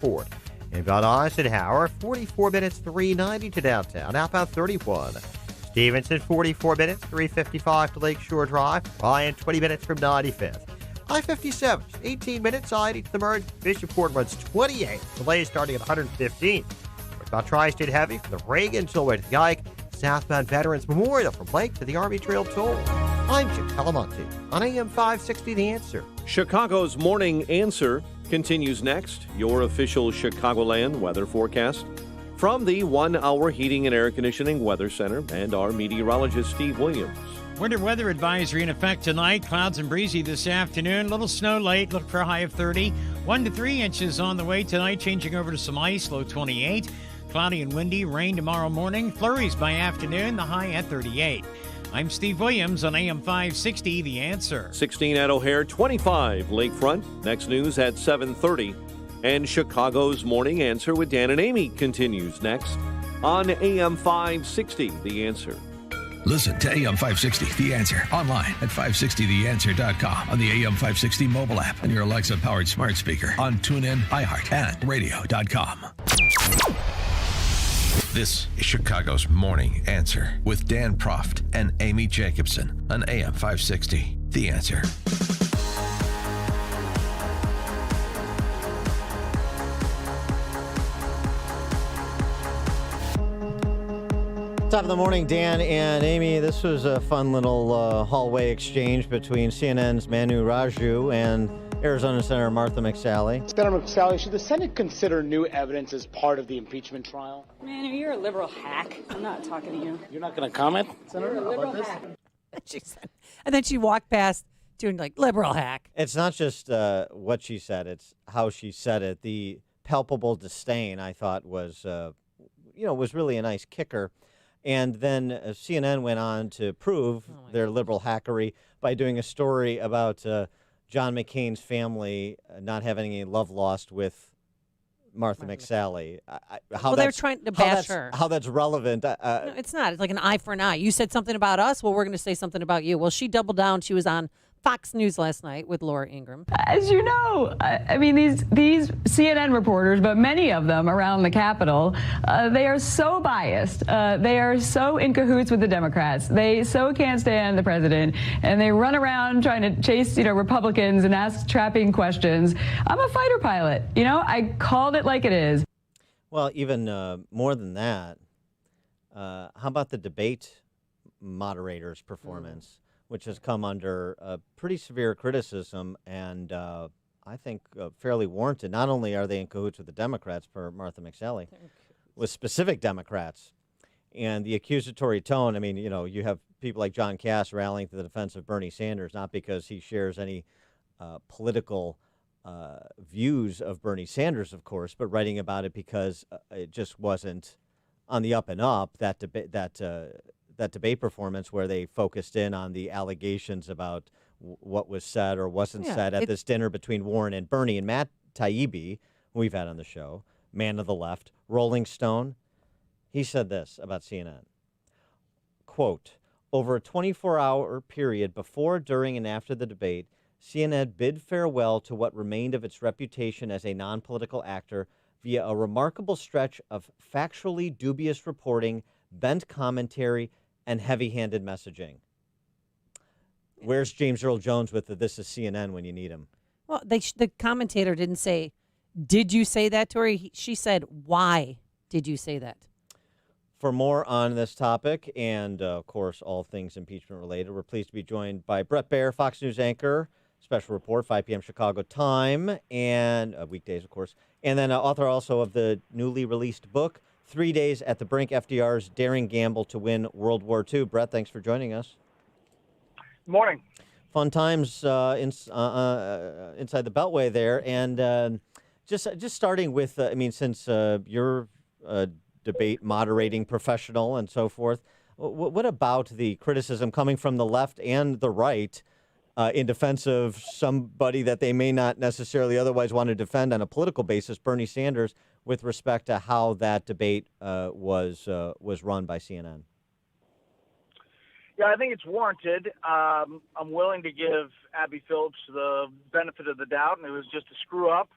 Ford. Inbound Eisenhower, 44 minutes, 390 to downtown. Outbound 31. Stevenson, 44 minutes, 355 to Lakeshore Drive. Ryan, 20 minutes from 95th. I-57, 18 minutes, I-80 to the merge. Bishopport runs 28. Delays starting at 115. About Tri-State Heavy from the Reagan all the way to the Ike. Southbound Veterans Memorial from Lake to the Army Trail Toll. I'm Jim Calamonte on AM 560 The Answer. Chicago's Morning Answer continues next. Your official Chicagoland weather forecast from the 1 Hour Heating and Air Conditioning Weather Center and our meteorologist Steve Williams. Winter weather advisory in effect tonight. Clouds and breezy this afternoon. Little snow late. Look for a high of 30. 1 to 3 inches on the way tonight. Changing over to some ice. Low 28. Cloudy and windy. Rain tomorrow morning. Flurries by afternoon. The high at 38. I'm Steve Williams on AM 560, The Answer. 16 at O'Hare, 25 Lakefront. Next news at 7:30. And Chicago's Morning Answer with Dan and Amy continues next on AM 560, The Answer. Listen to AM 560, The Answer, online at 560theanswer.com, on the AM 560 mobile app, and your Alexa-powered smart speaker, on TuneIn, iHeart, and radio.com. This is Chicago's Morning Answer with Dan Proft and Amy Jacobson on AM 560, The Answer. Top of the morning, Dan and Amy. This was a fun little hallway exchange between CNN's Manu Raju and Arizona Senator Martha McSally. Senator McSally, should the Senate consider new evidence as part of the impeachment trial? Manu, you're a liberal hack. I'm not talking to you. You're not going to comment, Senator, You're a liberal about this? hack. She said, and then she walked past doing like liberal hack. It's not just what she said, it's how she said it. The palpable disdain, I thought, was really a nice kicker. And then CNN went on to prove their liberal hackery by doing a story about John McCain's family not having any love lost with Martha McSally. They're trying to bash her. How that's relevant. No, it's not. It's like an eye for an eye. You said something about us. Well, we're going to say something about you. Well, she doubled down. She was on Fox News last night with Laura Ingraham. As you know, I mean, these CNN reporters, but many of them around the Capitol, they are so biased. They are so in cahoots with the Democrats. They so can't stand the president, and they run around trying to chase, Republicans and ask trapping questions. I'm a fighter pilot. I called it like it is. Well, even more than that, how about the debate moderator's performance? Which has come under pretty severe criticism and I think fairly warranted. Not only are they in cahoots with the Democrats, per Martha McSally, with specific Democrats, and the accusatory tone. I mean, you have people like John Cass rallying to the defense of Bernie Sanders, not because he shares any political views of Bernie Sanders, of course, but writing about it because it just wasn't on the up and up, that debate performance where they focused in on the allegations about what was said or wasn't said at this dinner between Warren and Bernie. And Matt Taibbi, who we've had on the show, man of the left, Rolling Stone, he said this about CNN. Quote, over a 24-hour period before, during, and after the debate, CNN bid farewell to what remained of its reputation as a non-political actor via a remarkable stretch of factually dubious reporting, bent commentary, and heavy-handed messaging. Where's James Earl Jones with the "This is CNN" when you need him? Well, the commentator didn't say, "Did you say that to her?" She said, "Why did you say that?" For more on this topic and, of course, all things impeachment related, we're pleased to be joined by Bret Baier, Fox News anchor, special report, 5 p.m. Chicago time, and weekdays, of course, and then author also of the newly released book, 3 Days at the Brink, FDR's Daring Gamble to Win World War II. Bret, thanks for joining us. Morning. Fun times inside the Beltway there. And just starting with, since you're a debate moderating professional and so forth, what about the criticism coming from the left and the right in defense of somebody that they may not necessarily otherwise want to defend on a political basis, Bernie Sanders, with respect to how that debate was run by CNN? Yeah, I think it's warranted. I'm willing to give Abby Phillips the benefit of the doubt, and it was just a screw up.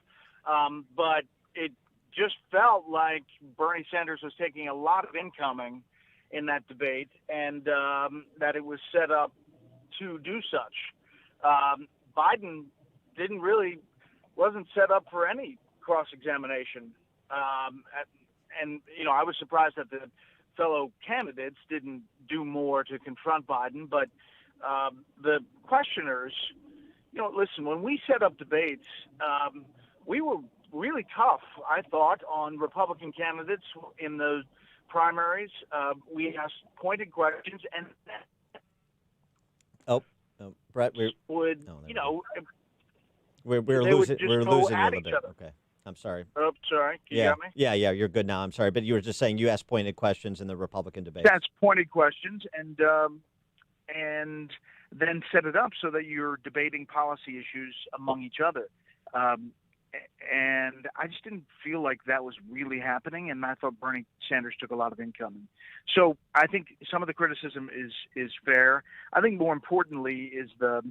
But it just felt like Bernie Sanders was taking a lot of incoming in that debate, and that it was set up to do such. Biden wasn't set up for any cross-examination. And I was surprised that the fellow candidates didn't do more to confront Biden, but the questioners, listen, when we set up debates, we were really tough, I thought, on Republican candidates in the primaries. We asked pointed questions, and Bret, we're losing you a little bit. Other. Okay, I'm sorry. Oh, sorry. You got me? Yeah, you're good now. I'm sorry, but you were just saying you asked pointed questions in the Republican debate. That's pointed questions, and then set it up so that you're debating policy issues among each other. And I just didn't feel like that was really happening, and I thought Bernie Sanders took a lot of incoming. So I think some of the criticism is fair. I think more importantly is the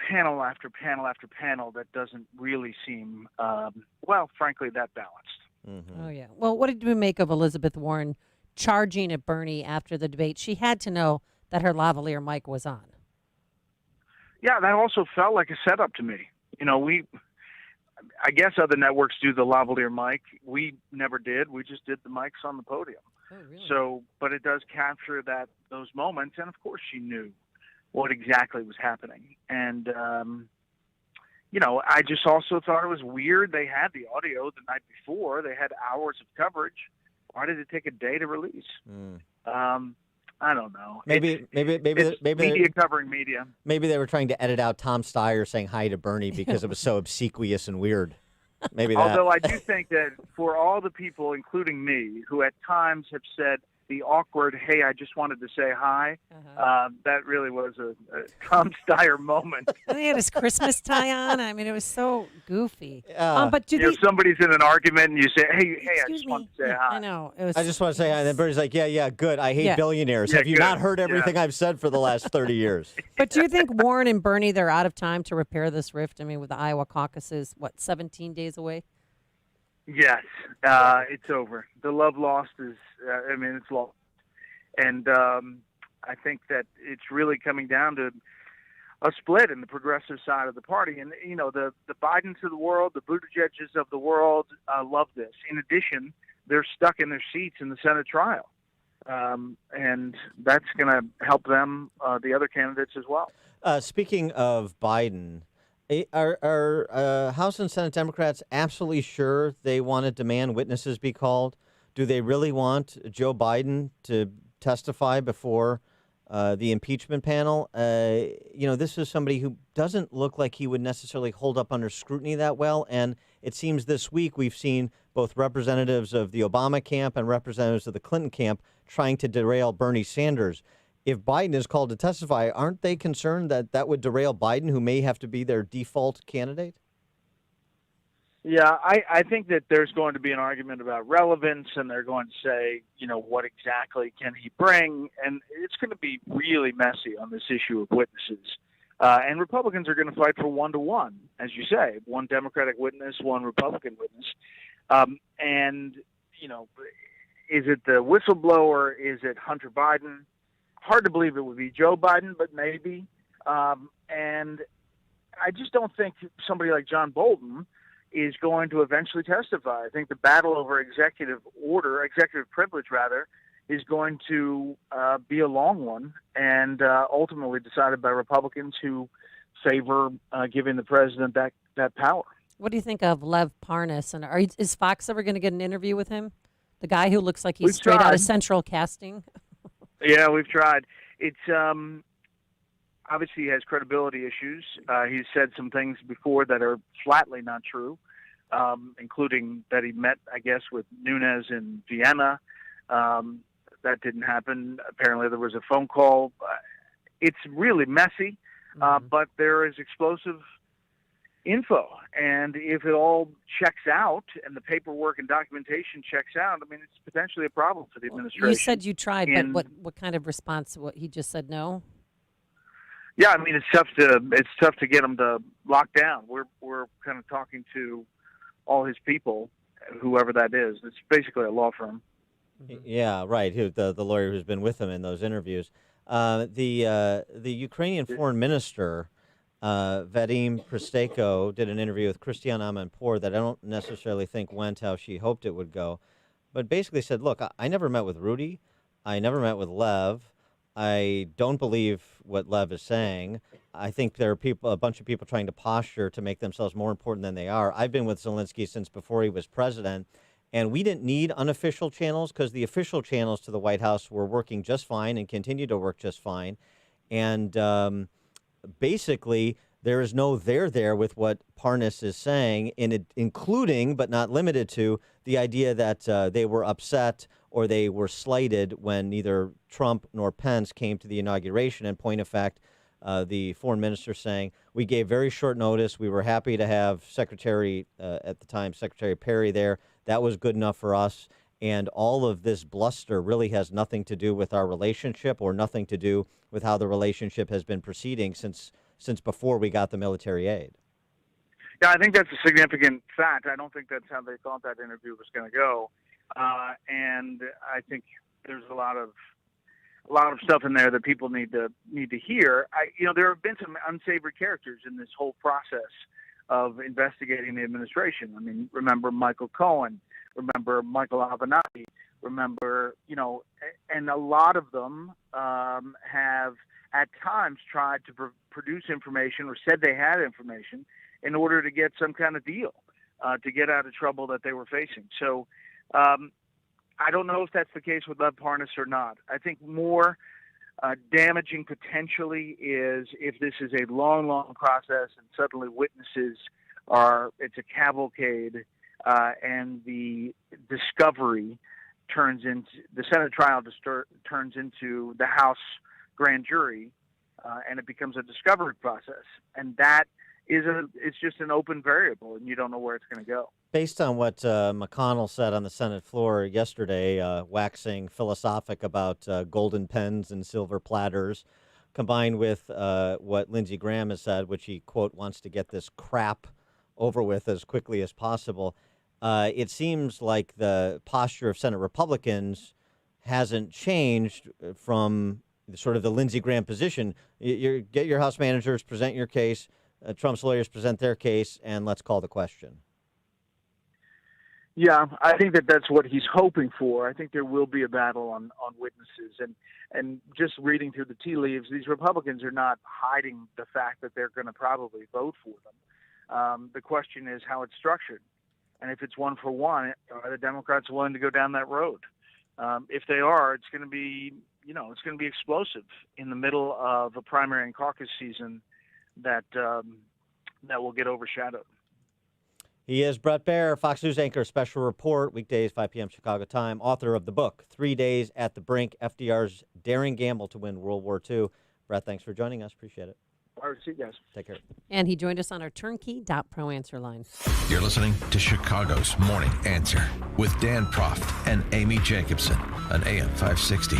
panel after panel after panel that doesn't really seem, frankly, that balanced. Mm-hmm. Oh, yeah. Well, what did we make of Elizabeth Warren charging at Bernie after the debate? She had to know that her lavalier mic was on. Yeah, that also felt like a setup to me. I guess other networks do the lavalier mic. We never did. We just did the mics on the podium. Oh, really? So, but it does capture those moments. And of course she knew what exactly was happening. And, I just also thought it was weird. They had the audio the night before. They had hours of coverage. Why did it take a day to release? I don't know. Maybe media covering media. Maybe they were trying to edit out Tom Steyer saying hi to Bernie because it was so obsequious and weird. Maybe that. Although I do think that for all the people, including me, who at times have said the awkward, "Hey, I just wanted to say hi," that really was a Tom Steyer moment. And he had his Christmas tie on. I mean, it was so goofy. But somebody's in an argument and you say, "Hey, I just want to say hi." I know. I just want to say hi. And then Bernie's like, yeah, good. I hate billionaires. Yeah, Have you good. not heard everything I've said for the last 30 years? But do you think Warren and Bernie, they're out of time to repair this rift? I mean, with the Iowa caucuses, 17 days away? Yes, it's over. The love lost is, it's lost. And I think that it's really coming down to a split in the progressive side of the party. And, the Bidens of the world, the Buttigieg's of the world love this. In addition, they're stuck in their seats in the Senate trial. And that's going to help them, the other candidates as well. Speaking of Biden, are House and Senate Democrats absolutely sure they want to demand witnesses be called? Do they really want Joe Biden to testify before the impeachment panel? This is somebody who doesn't look like he would necessarily hold up under scrutiny that well. And it seems this week we've seen both representatives of the Obama camp and representatives of the Clinton camp trying to derail Bernie Sanders. If Biden is called to testify, aren't they concerned that would derail Biden, who may have to be their default candidate? Yeah, I think that there's going to be an argument about relevance, and they're going to say, what exactly can he bring? And it's going to be really messy on this issue of witnesses. And Republicans are going to fight for 1-to-1, as you say, one Democratic witness, one Republican witness. Is it the whistleblower? Is it Hunter Biden? Hard to believe it would be Joe Biden, but maybe. And I just don't think somebody like John Bolton is going to eventually testify. I think the battle over executive privilege, is going to be a long one and ultimately decided by Republicans who favor giving the president that power. What do you think of Lev Parnas? And is Fox ever going to get an interview with him? The guy who looks like he's straight out of Central Casting? Yeah, we've tried. It's obviously he has credibility issues. He's said some things before that are flatly not true, including that he met, I guess, with Nunes in Vienna. That didn't happen. Apparently there was a phone call. It's really messy, but there is explosive info. And if it all checks out and the paperwork and documentation checks out, it's potentially a problem for the administration. You said you tried, but what kind of response? What, he just said no? Yeah, it's tough to get them to lock down. We're kind of talking to all his people, whoever that is. It's basically a law firm. Yeah, right. The lawyer who's been with him in those interviews. The Ukrainian foreign minister, Vadim Pristeko, did an interview with Christiane Amanpour that I don't necessarily think went how she hoped it would go, but basically said, look, I never met with Rudy. I never met with Lev. I don't believe what Lev is saying. I think there are a bunch of people trying to posture to make themselves more important than they are. I've been with Zelensky since before he was president, and we didn't need unofficial channels because the official channels to the White House were working just fine and continue to work just fine. And basically, there is no there with what Parnas is saying, including but not limited to the idea that they were upset or they were slighted when neither Trump nor Pence came to the inauguration. And point of fact, the foreign minister saying, we gave very short notice. We were happy to have Secretary, at the time, Secretary Perry there. That was good enough for us. And all of this bluster really has nothing to do with our relationship or nothing to do with how the relationship has been proceeding since before we got the military aid. Yeah, I think that's a significant fact. I don't think that's how they thought that interview was going to go. And I think there's a lot of stuff in there that people need to hear. There have been some unsavory characters in this whole process of investigating the administration. I mean, remember Michael Cohen, remember Michael Avenatti, remember, and a lot of them have at times tried to produce information or said they had information in order to get some kind of deal, to get out of trouble that they were facing. So I don't know if that's the case with Lev Parnas or not. I think more damaging potentially is if this is a long, long process and suddenly witnesses it's a cavalcade and the discovery turns into, the Senate trial turns into the House grand jury and it becomes a discovery process. And that it's just an open variable and you don't know where it's going to go. Based on what McConnell said on the Senate floor yesterday, waxing philosophic about golden pens and silver platters, combined with what Lindsey Graham has said, which he, quote, wants to get this crap over with as quickly as possible, it seems like the posture of Senate Republicans hasn't changed from sort of the Lindsey Graham position. Get your House managers, present your case, Trump's lawyers present their case, and let's call the question. Yeah, I think that's what he's hoping for. I think there will be a battle on witnesses. And just reading through the tea leaves, these Republicans are not hiding the fact that they're going to probably vote for them. The question is how it's structured. And if it's 1 for 1, are the Democrats willing to go down that road? If they are, it's going to be, it's going to be explosive in the middle of a primary and caucus season that will get overshadowed. He is Bret Baier, Fox News anchor, special report, weekdays, 5 p.m. Chicago time, author of the book, 3 Days at the Brink, FDR's Daring Gamble to Win World War II. Bret, thanks for joining us. Appreciate it. All right, see you guys. Take care. And he joined us on our turnkey.pro answer line. You're listening to Chicago's Morning Answer with Dan Proft and Amy Jacobson on AM 560.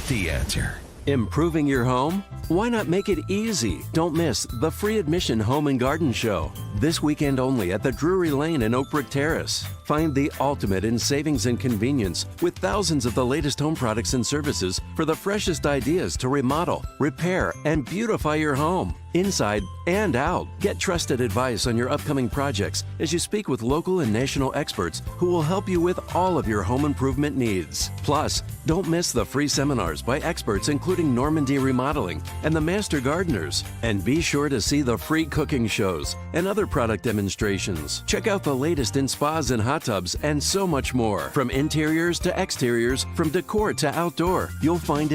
The Answer. Improving your home? Why not make it easy? Don't miss the free admission Home and Garden Show. This weekend only at the Drury Lane in Oak Brook Terrace. Find the ultimate in savings and convenience with thousands of the latest home products and services for the freshest ideas to remodel, repair, and beautify your home. Inside and out. Get trusted advice on your upcoming projects as you speak with local and national experts who will help you with all of your home improvement needs. Plus, don't miss the free seminars by experts including Normandy Remodeling and the Master Gardeners. And be sure to see the free cooking shows and other product demonstrations. Check out the latest in spas and hot tubs and so much more. From interiors to exteriors, from decor to outdoor, you'll find